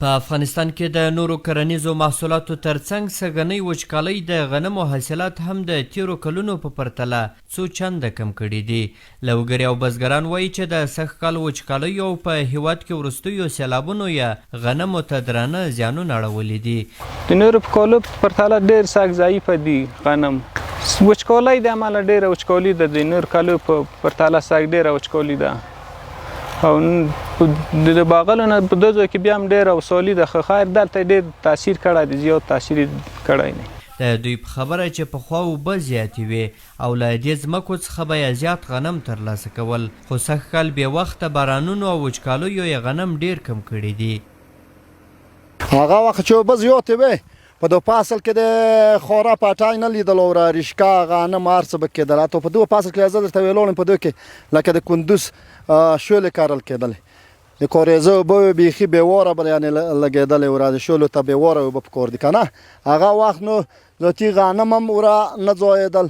په افغانستان کې د نورو کرنیزو محصولاتو ترڅنګ سږنۍ وچکالۍ د غنمو حاصلات هم د تیرو کلونو په پرتله څو چنده کم کړي دي. لوګري او بزګران وایي چې د سږ کال وچکالیو او په هیواد کې وروستیو سیلابونو یې غنمو ته درانه زیانونه اړولي دي. د نورو په کالو په پرتله ډېر سږ ضعیفه دي غنم. وچکالۍ د امله ډېره وچکالي ده، د نورو کالو په پرتله سږ ډېره وچکالي ده او د باغلو نه په دو ځای کې بیا هم ډېره وسالي ده، خو خیر دلته ډېر تاثیر کړی دی، زیات تاثیر یې کړی دی. د دوی په خبره چې پخوا اوبه زیاتې وې او له دې ځمکو څخه به یې زیات غنم ترلاسه کول، خو سږ کال بې وخته بارانونو او وچکالیو یې غنم ډېر کم کړي دي. هغه وخت چې اوبه زیاتې وې په دو فصل کې د خورا پټای نه لیدل او رشکا غنم هر څه به کېدل. حتی په دو فصل کې زه درته ویلم په دو کې لکه د کندوز شولې کرل کېدلې، د کاریزه اوبه بیخي بېواره به یعنې لګېدلې وره، د شولو ته بېواره اوبه پکار دي که نه. هغه وخت نو ذاتي غنم هم وره نه ځایېدل،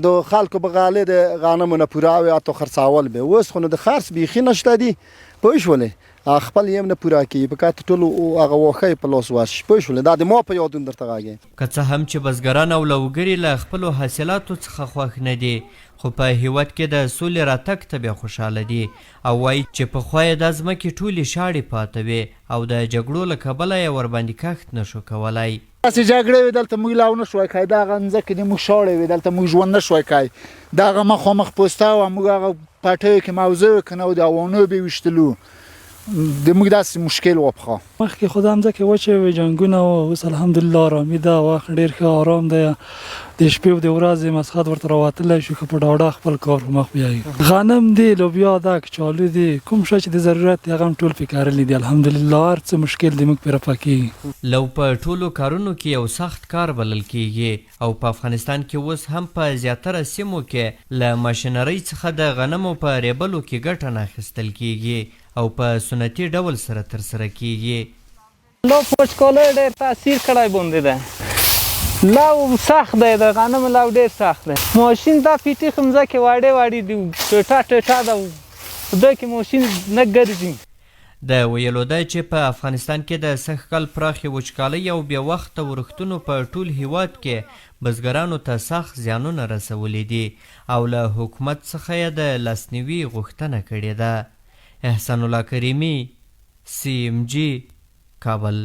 د خلکو به غالۍ د غنمو نه پوره وي، حتی خرڅول به. اوس خو نو د خرڅ بیخي نشته دي، پوه شولې، خپل یې هم نه پوره کوي، په کاته ټولو هغه واښه په لاس ورشي، پوه شولې. دا د ما په یادون درته غږیم. که څه هم چې بزګران او لوګري له خپلو حاصلاتو څخه خوښ نه دي، خو په هیواد کې د سولې راتګ ته بیا خوشحاله دي او وایي چې پخوا یې دا ځمکې ټولې شاړې پاته وې او د جګړو له کبله یې ورباندې کښت نه شو کولی. داسې جګړې وې دلته موږ لاو نه شوی کوی، دغه مځکې دې موږ شاړې وې، دلته موږ ژوند نه شوی کوی. دغه مخامخ پوسته وه، موږ هغه پټیو کې موضوع که نه و، د اوانو به یې ویشتلو، د موږ داسې مشکل و پخوا. مخکې خو دا مځکې وچې وې، جنګونه وه، اوس الحمدلله ارامي ده، وخت ډېر ښه ارام دی، د شپې او د ورځې مسخت ورته راوتلی شو، ښه په ډاډه خپل کار په مخ بیایي. غنم دی، لوبیا ده، کچالو دی، کوم شی چې د ضرورت دی هغه هم ټول پرې کرلي دي الحمدلله. هر څه مشکل دی موږ پرې رفع کېږي. لو په ټولو کارونو کې یو سخت کار بلل کېږي او په افغانستان کې اوس هم په زیاتره سیمو کې له ماشینرۍ څخه د غنمو په ریبلو کې ګټه نه اخیستل کېږي او په سنتي ډول سره ترسره کېږي. لو په وچکالۍ ډېر تاثیر کړی باندې ده. لو سخت دی، د غنمو لو ډېر سخت دی. ماشین دا پیټي خو مځکې واړې واړې دي، ټوټه ده، په دوی کې ماشین نه ګرځي. د ویلو ده چې په افغانستان کې د سږ کال پراخې وچکالۍ او بې وخته ورښتونو په ټول هیواد کې بزګرانو ته سخت زیانونه رسولي دي او له حکومت څخه یې د لاسنیوي غوښتنه کړې ده. احسان الله کریمي، CMG، کابل.